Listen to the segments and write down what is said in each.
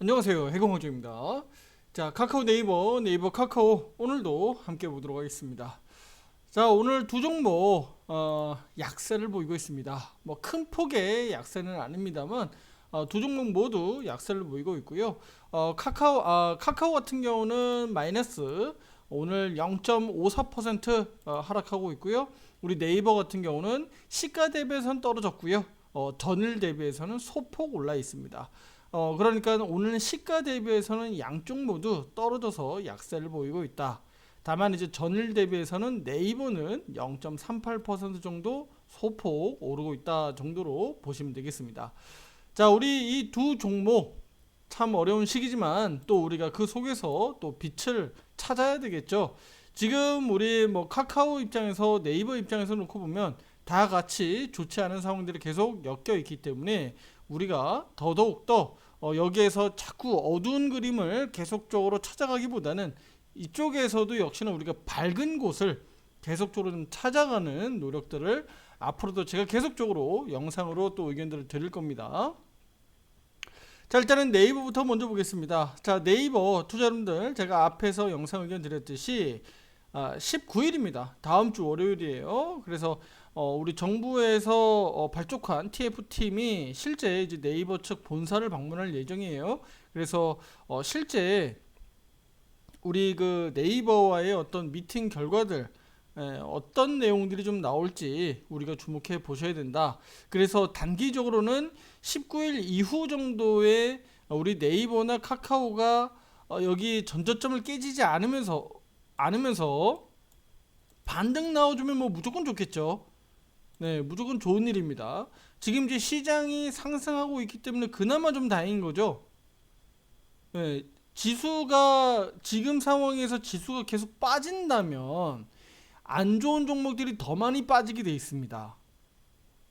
안녕하세요, 해공호주입니다. 자, 카카오 네이버 카카오 오늘도 함께 보도록 하겠습니다. 자, 오늘 두 종목 약세를 보이고 있습니다. 뭐 큰 폭의 약세는 아닙니다만 두 종목 모두 약세를 보이고 있고요. 카카오 같은 경우는 마이너스 오늘 0.54% 하락하고 있고요. 우리 네이버 같은 경우는 시가 대비해서는 떨어졌고요. 전일 대비해서는 소폭 올라 있습니다. 그러니까 오늘 시가 대비해서는 양쪽 모두 떨어져서 약세를 보이고 있다. 다만 이제 전일 대비해서는 네이버는 0.38% 정도 소폭 오르고 있다 정도로 보시면 되겠습니다. 자, 우리 이 두 종목 참 어려운 시기지만 또 우리가 그 속에서 또 빛을 찾아야 되겠죠. 지금 우리 뭐 카카오 입장에서 네이버 입장에서 놓고 보면 다 같이 좋지 않은 상황들이 계속 엮여 있기 때문에 우리가 더더욱더 여기에서 자꾸 어두운 그림을 계속적으로 찾아가기보다는 이쪽에서도 역시나 우리가 밝은 곳을 계속적으로 좀 찾아가는 노력들을 앞으로도 제가 계속적으로 영상으로 또 의견들을 드릴 겁니다. 자, 일단은 네이버부터 먼저 보겠습니다. 자, 네이버 투자자분들 제가 앞에서 영상 의견 드렸듯이 19일입니다. 다음 주 월요일이에요. 그래서 우리 정부에서 발족한 TF팀이 실제 이제 네이버 측 본사를 방문할 예정이에요. 그래서 실제 우리 그 네이버와의 어떤 미팅 결과들 어떤 내용들이 좀 나올지 우리가 주목해 보셔야 된다. 그래서 단기적으로는 19일 이후 정도에 우리 네이버나 카카오가 여기 전저점을 깨지지 않으면서 반등 나와주면 뭐 무조건 좋겠죠. 네, 무조건 좋은 일입니다. 지금 이제 시장이 상승하고 있기 때문에 그나마 좀 다행인 거죠. 네, 지수가 지금 상황에서 지수가 계속 빠진다면 안 좋은 종목들이 더 많이 빠지게 돼 있습니다.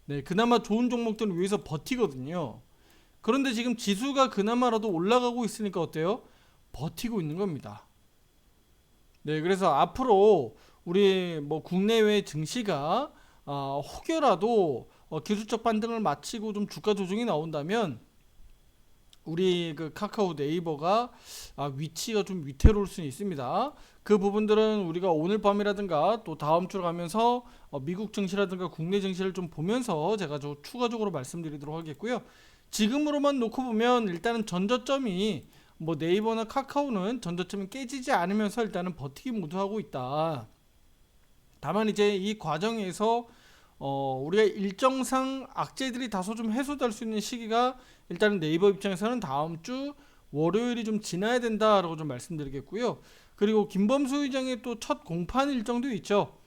네, 그나마 좋은 종목들은 위에서 버티거든요. 그런데 지금 지수가 그나마라도 올라가고 있으니까 어때요? 버티고 있는 겁니다. 네, 그래서 앞으로 우리 뭐 국내외 증시가 혹여라도 기술적 반등을 마치고 좀 주가 조정이 나온다면 우리 그 카카오 네이버가 위치가 좀 위태로울 수 있습니다. 그 부분들은 우리가 오늘 밤이라든가 또 다음 주로 가면서 미국 증시라든가 국내 증시를 좀 보면서 제가 좀 추가적으로 말씀드리도록 하겠고요. 지금으로만 놓고 보면 일단은 전저점이 뭐 네이버나 카카오는 전저점이 깨지지 않으면서 일단은 버티기 모두 하고 있다. 다만 이제 이 과정에서 우리가 일정상 악재들이 다소 좀 해소될 수 있는 시기가 일단은 네이버 입장에서는 다음 주 월요일이 좀 지나야 된다라고 좀 말씀드리겠고요. 그리고 김범수 의장의 또 첫 공판 일정도 있죠.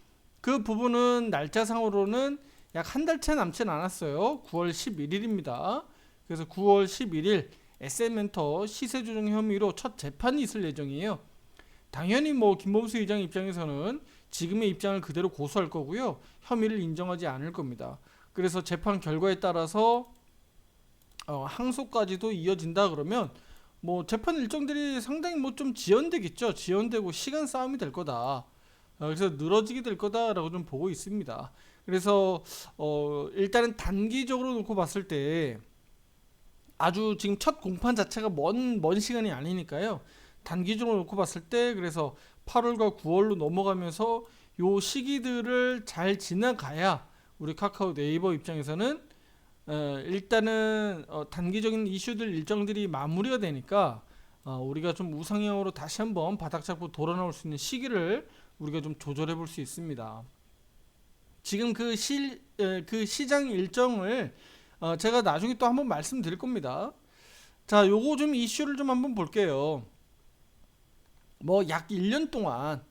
그 부분은 날짜상으로는 약 한 달 채 남진 않았어요. 9월 11일입니다. 그래서 9월 11일 SM엔터 시세 조정 혐의로 첫 재판이 있을 예정이에요. 당연히 뭐 김범수 의장 입장에서는 지금의 입장을 그대로 고수할 거고요. 혐의를 인정하지 않을 겁니다. 그래서 재판 결과에 따라서 항소까지도 이어진다 그러면 뭐 재판 일정들이 상당히 뭐 좀 지연되겠죠. 지연되고 시간 싸움이 될 거다. 그래서 늘어지게 될 거다라고 좀 보고 있습니다. 그래서 일단은 단기적으로 놓고 봤을 때 아주 지금 첫 공판 자체가 먼 시간이 아니니까요. 단기적으로 놓고 봤을 때 그래서 8월과 9월로 넘어가면서 요 시기들을 잘 지나가야 우리 카카오 네이버 입장에서는 일단은 단기적인 이슈들 일정들이 마무리가 되니까 우리가 좀 우상향으로 다시 한번 바닥 잡고 돌아 나올 수 있는 시기를 우리가 좀 조절해 볼 수 있습니다. 지금 그 시장 일정을 제가 나중에 또 한번 말씀드릴 겁니다. 자, 요거 좀 이슈를 좀 한번 볼게요. 뭐 약 1년 동안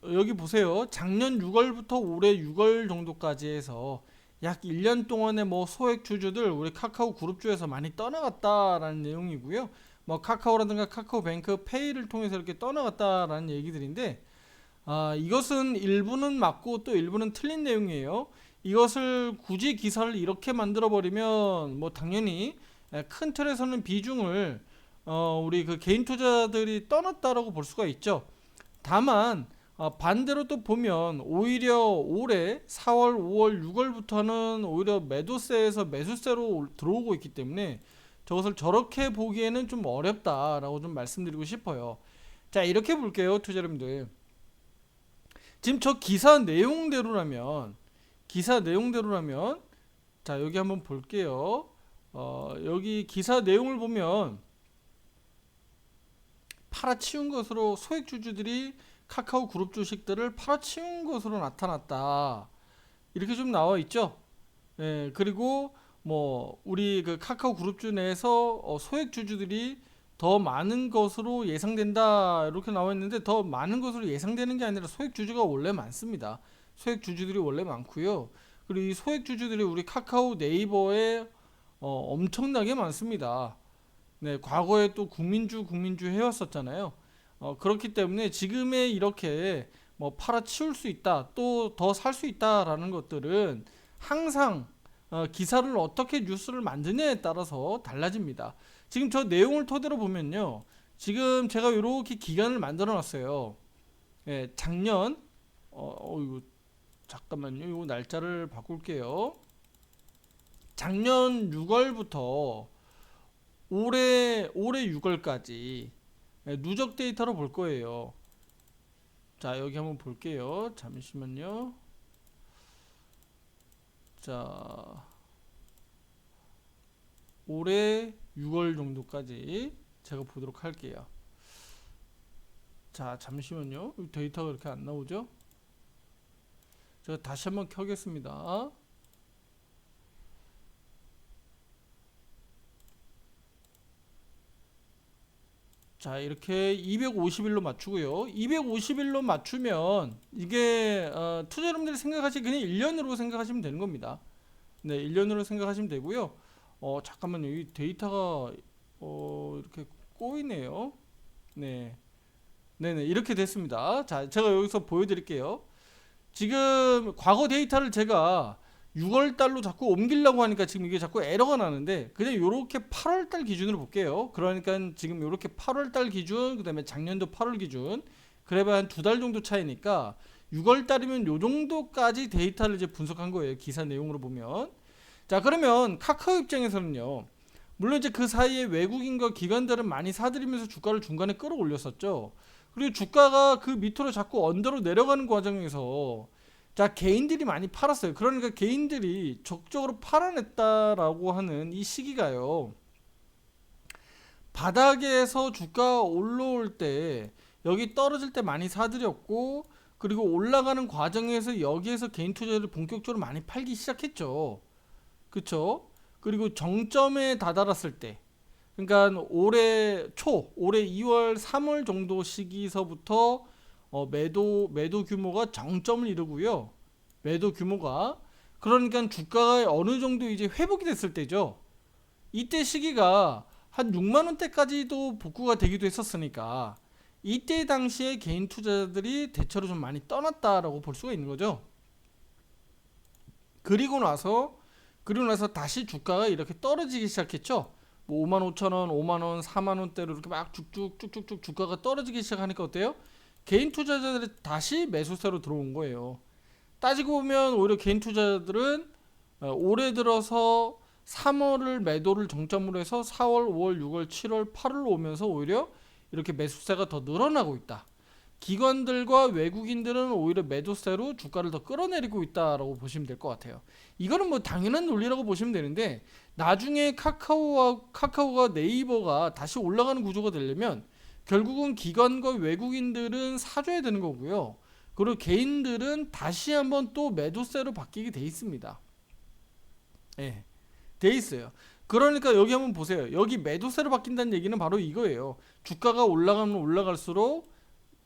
여기 보세요. 작년 6월부터 올해 6월 정도까지 해서 약 1년 동안의 뭐 소액 주주들 우리 카카오 그룹주에서 많이 떠나갔다라는 내용이고요. 뭐 카카오라든가 카카오뱅크 페이를 통해서 이렇게 떠나갔다라는 얘기들인데 이것은 일부는 맞고 또 일부는 틀린 내용이에요. 이것을 굳이 기사를 이렇게 만들어 버리면 뭐 당연히 큰 틀에서는 비중을 우리 그 개인 투자들이 떠났다라고 볼 수가 있죠. 다만 반대로 또 보면 오히려 올해 4월, 5월, 6월부터는 오히려 매도세에서 매수세로 들어오고 있기 때문에 저것을 저렇게 보기에는 좀 어렵다라고 좀 말씀드리고 싶어요. 자, 이렇게 볼게요, 투자자님들. 지금 저 기사 내용대로라면 자, 여기 한번 볼게요. 여기 기사 내용을 보면 팔아치운 것으로 소액주주들이 카카오 그룹 주식들을 팔아치운 것으로 나타났다. 이렇게 좀 나와 있죠. 예, 그리고 뭐 우리 그 카카오 그룹주 내에서 소액주주들이 더 많은 것으로 예상된다 이렇게 나와 있는데, 더 많은 것으로 예상되는 게 아니라 소액주주가 원래 많습니다. 소액주주들이 원래 많고요. 그리고 이 소액주주들이 우리 카카오 네이버에 엄청나게 많습니다. 네, 과거에 또 국민주 해왔었잖아요. 그렇기 때문에 지금의 이렇게 뭐 팔아치울 수 있다, 또 더 살 수 있다라는 것들은 항상 기사를 어떻게 뉴스를 만드냐에 따라서 달라집니다. 지금 저 내용을 토대로 보면요, 지금 제가 이렇게 기간을 만들어 놨어요. 예, 작년 이거 잠깐만요, 이거 날짜를 바꿀게요. 작년 6월부터 올해 6월까지 누적 데이터로 볼 거예요. 자, 여기 한번 볼게요. 잠시만요. 자, 올해 6월 정도까지 제가 보도록 할게요. 자, 잠시만요. 데이터가 이렇게 안 나오죠? 제가 다시 한번 켜겠습니다. 자, 이렇게 250일로 맞추고요. 250일로 맞추면 이게 투자 여러분들이 생각하시 그냥 1년으로 생각하시면 되는 겁니다. 네, 1년으로 생각하시면 되고요. 잠깐만요. 이 데이터가 이렇게 꼬이네요. 네. 네네, 이렇게 됐습니다. 자, 제가 여기서 보여드릴게요. 지금 과거 데이터를 제가 6월달로 자꾸 옮기려고 하니까 지금 이게 자꾸 에러가 나는데, 그냥 요렇게 8월달 기준으로 볼게요. 그러니까 지금 요렇게 8월달 기준, 그 다음에 작년도 8월 기준, 그래봐야 한 2달 정도 차이니까 6월달이면 요 정도까지 데이터를 이제 분석한 거예요. 기사 내용으로 보면. 자, 그러면 카카오 입장에서는요, 물론 이제 그 사이에 외국인과 기관들은 많이 사들이면서 주가를 중간에 끌어올렸었죠. 그리고 주가가 그 밑으로 자꾸 언더로 내려가는 과정에서 자, 개인들이 많이 팔았어요. 그러니까 개인들이 적극적으로 팔아냈다라고 하는 이 시기가요, 바닥에서 주가가 올라올 때 여기 떨어질 때 많이 사들였고, 그리고 올라가는 과정에서 여기에서 개인 투자를 본격적으로 많이 팔기 시작했죠. 그쵸? 그리고 정점에 다다랐을 때, 그러니까 올해 2월 3월 정도 시기서부터 매도 규모가 정점을 이루고요. 매도 규모가, 그러니까 주가가 어느 정도 이제 회복이 됐을 때죠. 이때 시기가 한 6만 원대까지도 복구가 되기도 했었으니까 이때 당시에 개인 투자자들이 대체로 좀 많이 떠났다라고 볼 수가 있는 거죠. 그리고 나서 다시 주가가 이렇게 떨어지기 시작했죠. 뭐 5만 5천 원, 5만 원, 4만 원대로 이렇게 막 쭉쭉쭉쭉 주가가 떨어지기 시작하니까 어때요? 개인 투자자들이 다시 매수세로 들어온 거예요. 따지고 보면 오히려 개인 투자자들은 올해 들어서 3월을 매도를 정점으로 해서 4월, 5월, 6월, 7월, 8월 오면서 오히려 이렇게 매수세가 더 늘어나고 있다. 기관들과 외국인들은 오히려 매도세로 주가를 더 끌어내리고 있다라고 보시면 될 것 같아요. 이거는 뭐 당연한 논리라고 보시면 되는데, 나중에 카카오가 네이버가 다시 올라가는 구조가 되려면 결국은 기관과 외국인들은 사줘야 되는 거고요. 그리고 개인들은 다시 한번 또 매도세로 바뀌게 돼 있습니다. 예, 돼 있어요. 그러니까 여기 한번 보세요. 여기 매도세로 바뀐다는 얘기는 바로 이거예요. 주가가 올라가면 올라갈수록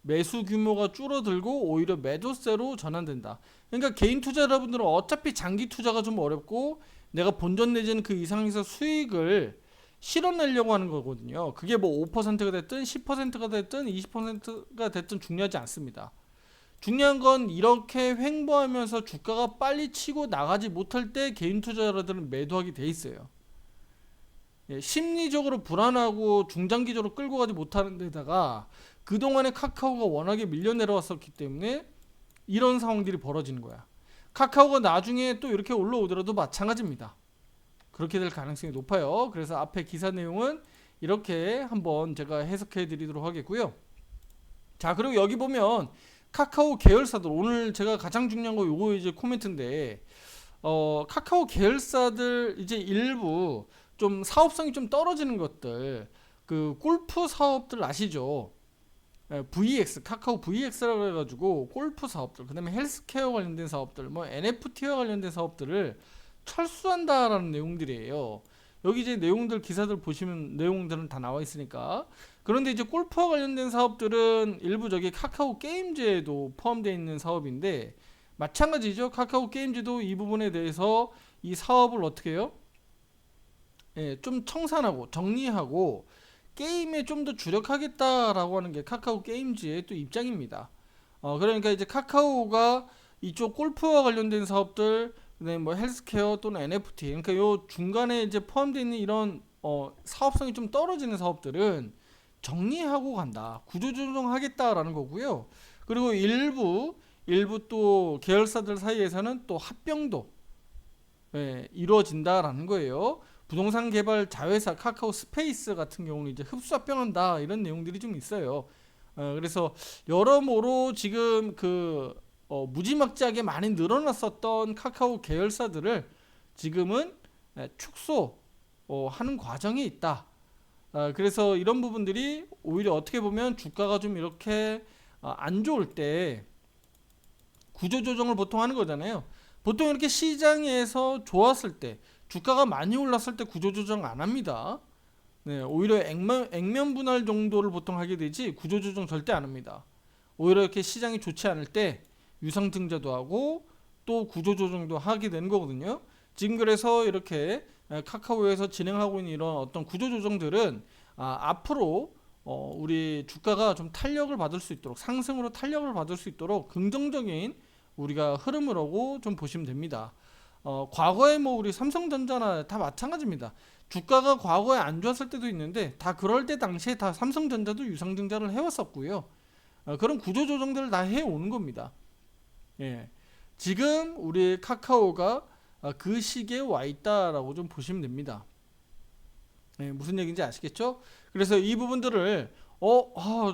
매수 규모가 줄어들고 오히려 매도세로 전환된다. 그러니까 개인 투자자분들은 어차피 장기 투자가 좀 어렵고 내가 본전 내지는 그 이상에서 수익을 실어내려고 하는 거거든요. 그게 뭐 5%가 됐든 10%가 됐든 20%가 됐든 중요하지 않습니다. 중요한 건 이렇게 횡보하면서 주가가 빨리 치고 나가지 못할 때 개인 투자자들은 매도하게 돼 있어요. 예, 심리적으로 불안하고 중장기적으로 끌고 가지 못하는 데다가 그동안에 카카오가 워낙에 밀려 내려왔었기 때문에 이런 상황들이 벌어지는 거야. 카카오가 나중에 또 이렇게 올라오더라도 마찬가지입니다. 그렇게 될 가능성이 높아요. 그래서 앞에 기사 내용은 이렇게 한번 제가 해석해 드리도록 하겠고요. 자, 그리고 여기 보면 카카오 계열사들, 오늘 제가 가장 중요한 거 요거 이제 코멘트인데, 카카오 계열사들 이제 일부 좀 사업성이 좀 떨어지는 것들, 그 골프 사업들 아시죠? VX, 카카오 VX라고 해가지고 골프 사업들, 그 다음에 헬스케어 관련된 사업들, 뭐 NFT와 관련된 사업들을 철수한다라는 내용들이에요. 여기 이제 내용들 기사들 보시면 내용들은 다 나와 있으니까. 그런데 이제 골프와 관련된 사업들은 일부 저기 카카오 게임즈에도 포함되어 있는 사업인데, 마찬가지죠. 카카오 게임즈도 이 부분에 대해서 이 사업을 어떻게 해요? 예, 좀 청산하고 정리하고 게임에 좀 더 주력하겠다라고 하는 게 카카오 게임즈의 또 입장입니다. 그러니까 이제 카카오가 이쪽 골프와 관련된 사업들, 그다음에 뭐 헬스케어 또는 NFT, 그러니까 요 중간에 이제 포함되어 있는 이런 사업성이 좀 떨어지는 사업들은 정리하고 간다, 구조조정하겠다라는 거고요. 그리고 일부 또 계열사들 사이에서는 또 합병도 이루어진다라는 거예요. 부동산 개발 자회사 카카오 스페이스 같은 경우는 이제 흡수 합병한다, 이런 내용들이 좀 있어요. 그래서 여러모로 지금 그 무지막지하게 많이 늘어났었던 카카오 계열사들을 지금은 축소하는 과정에 있다. 그래서 이런 부분들이 오히려 어떻게 보면 주가가 좀 이렇게 안 좋을 때 구조조정을 보통 하는 거잖아요. 보통 이렇게 시장에서 좋았을 때, 주가가 많이 올랐을 때 구조조정 안 합니다. 네, 오히려 액면 분할 정도를 보통 하게 되지 구조조정 절대 안 합니다. 오히려 이렇게 시장이 좋지 않을 때 유상증자도 하고 또 구조조정도 하게 되는 거거든요. 지금 그래서 이렇게 카카오에서 진행하고 있는 이런 어떤 구조조정들은 앞으로 우리 주가가 좀 탄력을 받을 수 있도록, 상승으로 탄력을 받을 수 있도록 긍정적인 우리가 흐름이라고 좀 보시면 됩니다. 과거에 뭐 우리 삼성전자나 다 마찬가지입니다. 주가가 과거에 안 좋았을 때도 있는데 다 그럴 때 당시에 다 삼성전자도 유상증자를 해왔었고요. 그런 구조조정들을 다 해오는 겁니다. 예. 지금 우리 카카오가 그 시기에 와 있다라고 좀 보시면 됩니다. 예, 무슨 얘기인지 아시겠죠? 그래서 이 부분들을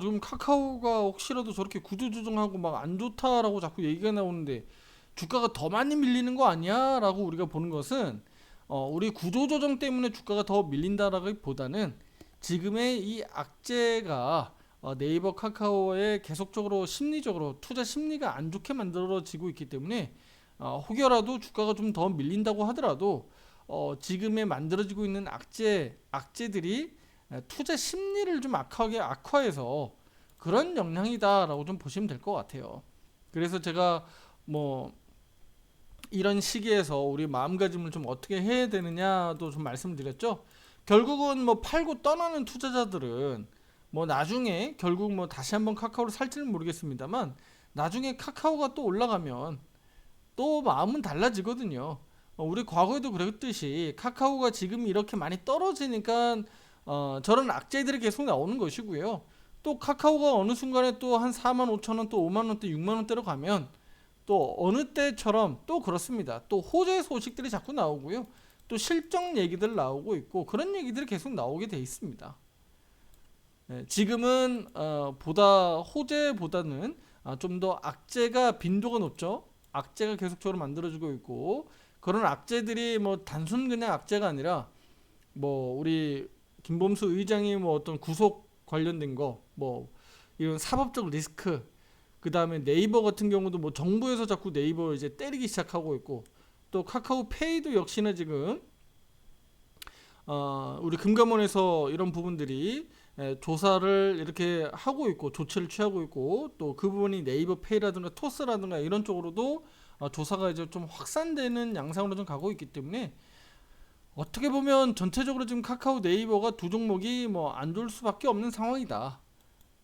좀 카카오가 혹시라도 저렇게 구조조정하고 막 안 좋다라고 자꾸 얘기가 나오는데 주가가 더 많이 밀리는 거 아니야? 라고 우리가 보는 것은 우리 구조조정 때문에 주가가 더 밀린다라기보다는 지금의 이 악재가 네이버 카카오에 계속적으로 심리적으로 투자 심리가 안 좋게 만들어지고 있기 때문에 혹여라도 주가가 좀 더 밀린다고 하더라도 지금에 만들어지고 있는 악재들이 투자 심리를 좀 악화해서 그런 영향이다라고 좀 보시면 될 것 같아요. 그래서 제가 뭐 이런 시기에서 우리 마음가짐을 좀 어떻게 해야 되느냐도 좀 말씀드렸죠. 결국은 뭐 팔고 떠나는 투자자들은 뭐 나중에 결국 뭐 다시 한번 카카오를 살지는 모르겠습니다만 나중에 카카오가 또 올라가면 또 마음은 달라지거든요. 우리 과거에도 그랬듯이 카카오가 지금 이렇게 많이 떨어지니까 저런 악재들이 계속 나오는 것이고요. 또 카카오가 어느 순간에 또 한 4만 5천 원, 또 5만 원대, 6만 원대로 가면 또 어느 때처럼 또 그렇습니다. 또 호재 소식들이 자꾸 나오고요. 또 실적 얘기들 나오고 있고 그런 얘기들이 계속 나오게 돼 있습니다. 지금은 보다 호재보다는 좀 더 악재가 빈도가 높죠. 악재가 계속적으로 만들어지고 있고 그런 악재들이 뭐 단순 그냥 악재가 아니라 뭐 우리 김범수 의장이 뭐 어떤 구속 관련된 거, 뭐 이런 사법적 리스크, 그 다음에 네이버 같은 경우도 뭐 정부에서 자꾸 네이버 이제 때리기 시작하고 있고 또 카카오페이도 역시나 지금 우리 금감원에서 이런 부분들이 조사를 이렇게 하고 있고 조치를 취하고 있고 또 그 부분이 네이버 페이라든가 토스라든가 이런 쪽으로도 조사가 이제 좀 확산되는 양상으로 좀 가고 있기 때문에 어떻게 보면 전체적으로 지금 카카오 네이버가 두 종목이 뭐 안 좋을 수밖에 없는 상황이다.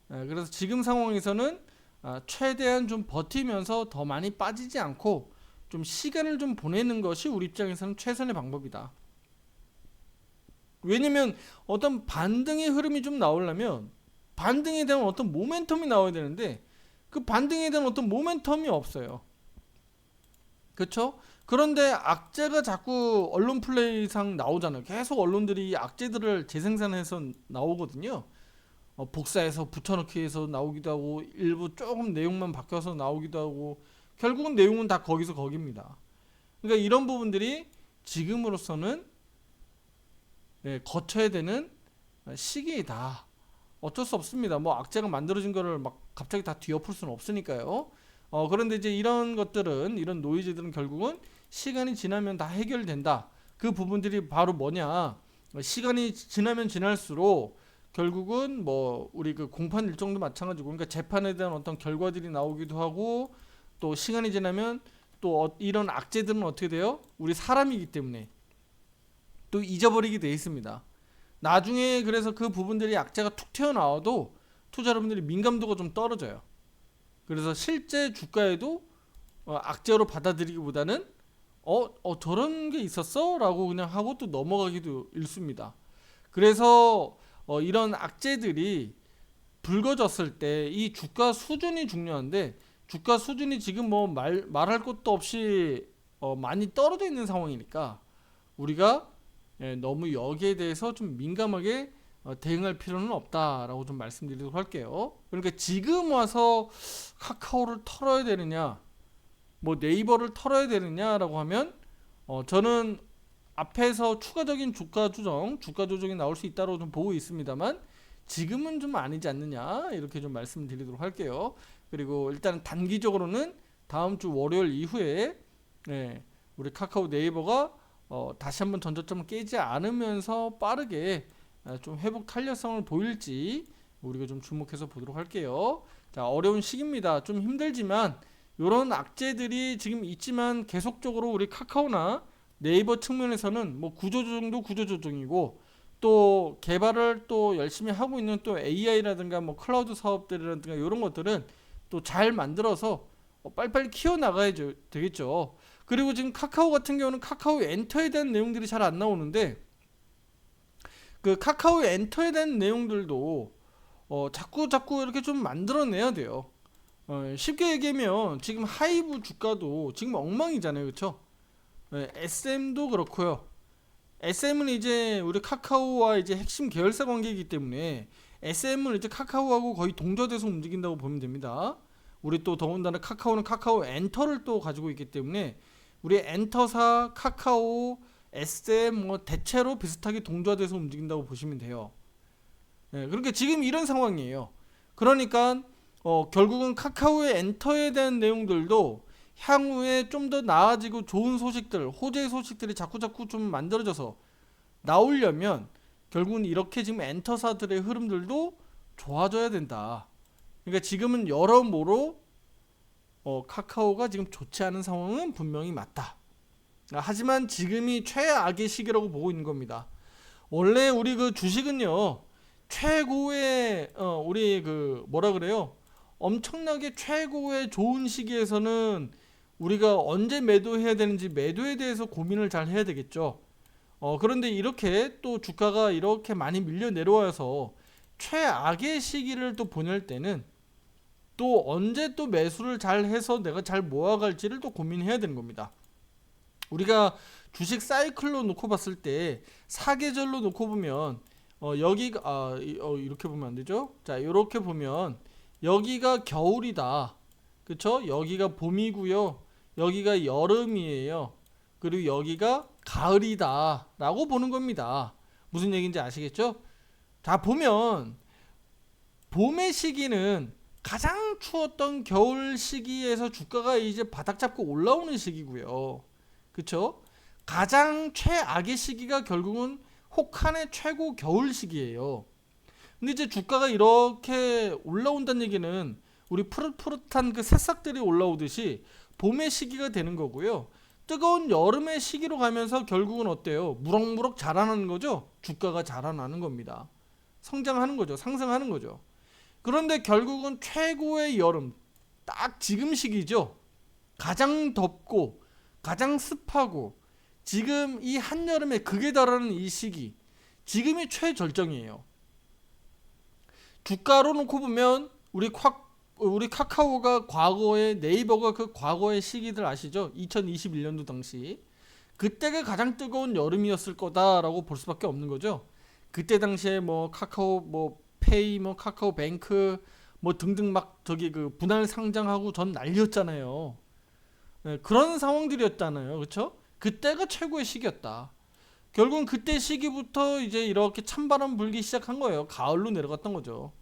그래서 지금 상황에서는 최대한 좀 버티면서 더 많이 빠지지 않고 좀 시간을 좀 보내는 것이 우리 입장에서는 최선의 방법이다. 왜냐면 어떤 반등의 흐름이 좀 나오려면 반등에 대한 어떤 모멘텀이 나와야 되는데 그 반등에 대한 어떤 모멘텀이 없어요. 그렇죠? 그런데 악재가 자꾸 언론 플레이상 나오잖아요. 계속 언론들이 이 악재들을 재생산해서 나오거든요. 복사해서 붙여넣기 해서 나오기도 하고 일부 조금 내용만 바뀌어서 나오기도 하고 결국은 내용은 다 거기서 거기입니다. 그러니까 이런 부분들이 지금으로서는 거쳐야 되는 시기이다. 어쩔 수 없습니다. 뭐 악재가 만들어진 거를 막 갑자기 다 뒤엎을 수는 없으니까요. 그런데 이제 이런 것들은 이런 노이즈들은 결국은 시간이 지나면 다 해결된다. 그 부분들이 바로 뭐냐? 시간이 지나면 지날수록 결국은 뭐 우리 그 공판 일정도 마찬가지고 그러니까 재판에 대한 어떤 결과들이 나오기도 하고 또 시간이 지나면 또 이런 악재들은 어떻게 돼요? 우리 사람이기 때문에 또 잊어버리게 돼 있습니다. 나중에 그래서 그 부분들이 악재가 툭 튀어나와도 투자자분들이 민감도가 좀 떨어져요. 그래서 실제 주가에도 악재로 받아들이기보다는 저런 게 있었어? 라고 그냥 하고 또 넘어가기도 일쑤입니다. 그래서 이런 악재들이 불거졌을 때 이 주가 수준이 중요한데 주가 수준이 지금 뭐 말할 것도 없이 많이 떨어져 있는 상황이니까 우리가 너무 여기에 대해서 좀 민감하게 대응할 필요는 없다라고 좀 말씀드리도록 할게요. 그러니까 지금 와서 카카오를 털어야 되느냐 뭐 네이버를 털어야 되느냐라고 하면 저는 앞에서 추가적인 주가 조정이 나올 수 있다고 좀 보고 있습니다만 지금은 좀 아니지 않느냐 이렇게 좀 말씀드리도록 할게요. 그리고 일단 단기적으로는 다음 주 월요일 이후에 우리 카카오 네이버가 다시 한번 전저점을 깨지 않으면서 빠르게 좀 회복 탄력성을 보일지 우리가 좀 주목해서 보도록 할게요. 자, 어려운 시기입니다. 좀 힘들지만 이런 악재들이 지금 있지만 계속적으로 우리 카카오나 네이버 측면에서는 뭐 구조조정도 구조조정이고 또 개발을 또 열심히 하고 있는 또 AI라든가 뭐 클라우드 사업들이라든가 이런 것들은 또 잘 만들어서 빨리빨리 키워나가야 되겠죠. 그리고 지금 카카오 같은 경우는 카카오 엔터에 대한 내용들이 잘 안 나오는데 그 카카오 엔터에 대한 내용들도 자꾸 이렇게 좀 만들어내야 돼요. 쉽게 얘기하면 지금 하이브 주가도 지금 엉망이잖아요. 그렇죠? SM도 그렇고요. SM은 이제 우리 카카오와 이제 핵심 계열사 관계이기 때문에 SM은 이제 카카오하고 거의 동조돼서 움직인다고 보면 됩니다. 우리 또 더군다나 카카오는 카카오 엔터를 또 가지고 있기 때문에 우리 엔터사, 카카오, SM 뭐 대체로 비슷하게 동조돼서 움직인다고 보시면 돼요. 그러니까 지금 이런 상황이에요. 그러니까 결국은 카카오의 엔터에 대한 내용들도 향후에 좀 더 나아지고 좋은 소식들, 호재 소식들이 자꾸 좀 만들어져서 나오려면 결국은 이렇게 지금 엔터사들의 흐름들도 좋아져야 된다. 그러니까 지금은 여러모로 카카오가 지금 좋지 않은 상황은 분명히 맞다. 하지만 지금이 최악의 시기라고 보고 있는 겁니다. 원래 우리 그 주식은요 최고의 우리 그 뭐라 그래요? 엄청나게 최고의 좋은 시기에서는 우리가 언제 매도해야 되는지 매도에 대해서 고민을 잘 해야 되겠죠. 그런데 이렇게 또 주가가 이렇게 많이 밀려 내려와서 최악의 시기를 또 보낼 때는 또 언제 또 매수를 잘 해서 내가 잘 모아갈지를 또 고민해야 되는 겁니다. 우리가 주식 사이클로 놓고 봤을 때 사계절로 놓고 보면 여기가 이렇게 보면 안 되죠? 자, 이렇게 보면 여기가 겨울이다. 그쵸? 여기가 봄이고요. 여기가 여름이에요. 그리고 여기가 가을이다 라고 보는 겁니다. 무슨 얘기인지 아시겠죠? 자, 보면 봄의 시기는 가장 추웠던 겨울 시기에서 주가가 이제 바닥 잡고 올라오는 시기고요. 그쵸? 가장 최악의 시기가 결국은 혹한의 최고 겨울 시기예요. 근데 이제 주가가 이렇게 올라온다는 얘기는 우리 푸릇푸릇한 그 새싹들이 올라오듯이 봄의 시기가 되는 거고요. 뜨거운 여름의 시기로 가면서 결국은 어때요? 무럭무럭 자라나는 거죠. 주가가 자라나는 겁니다. 성장하는 거죠. 상승하는 거죠. 그런데 결국은 최고의 여름, 딱 지금 시기죠. 가장 덥고 가장 습하고 지금 이 한여름에 극에 달하는 이 시기, 지금이 최절정이에요. 주가로 놓고 보면 우리 우리 카카오가 과거에 네이버가 그 과거의 시기들 아시죠? 2021년도 당시 그때가 가장 뜨거운 여름이었을 거다라고 볼 수밖에 없는 거죠. 그때 당시에 뭐 카카오 뭐 페이 뭐 카카오뱅크 뭐 등등 막 저기 그 분할 상장하고 전 난리였잖아요. 네, 그런 상황들이었잖아요. 그렇죠? 그때가 최고의 시기였다. 결국은 그때 시기부터 이제 이렇게 찬바람 불기 시작한 거예요. 가을로 내려갔던 거죠.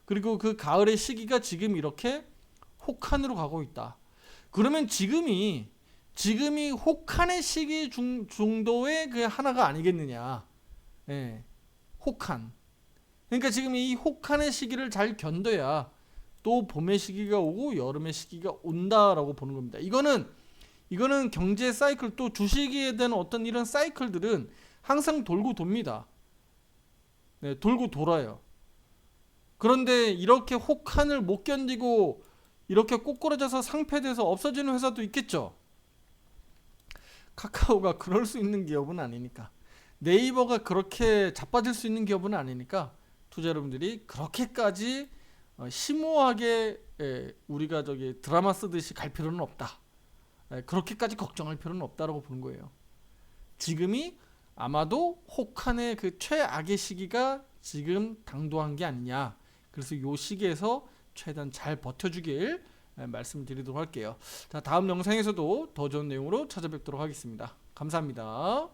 그리고 그 가을의 시기가 지금 이렇게 혹한으로 가고 있다. 그러면 지금이 혹한의 시기 정도의 그 하나가 아니겠느냐. 예, 혹한. 그러니까 지금 이 혹한의 시기를 잘 견뎌야 또 봄의 시기가 오고 여름의 시기가 온다라고 보는 겁니다. 이거는 경제 사이클 또 주식에 대한 어떤 이런 사이클들은 항상 돌고 돕니다. 네, 돌고 돌아요. 그런데 이렇게 혹한을 못 견디고 이렇게 꼬꾸라져서 상폐돼서 없어지는 회사도 있겠죠. 카카오가 그럴 수 있는 기업은 아니니까. 네이버가 그렇게 자빠질 수 있는 기업은 아니니까 투자 여러분들이 그렇게까지 심오하게 우리가 저기 드라마 쓰듯이 갈 필요는 없다. 그렇게까지 걱정할 필요는 없다라고 보는 거예요. 지금이 아마도 혹한의 그 최악의 시기가 지금 당도한 게 아니냐. 그래서 이 시기에서 최대한 잘 버텨주길 말씀드리도록 할게요. 자, 다음 영상에서도 더 좋은 내용으로 찾아뵙도록 하겠습니다. 감사합니다.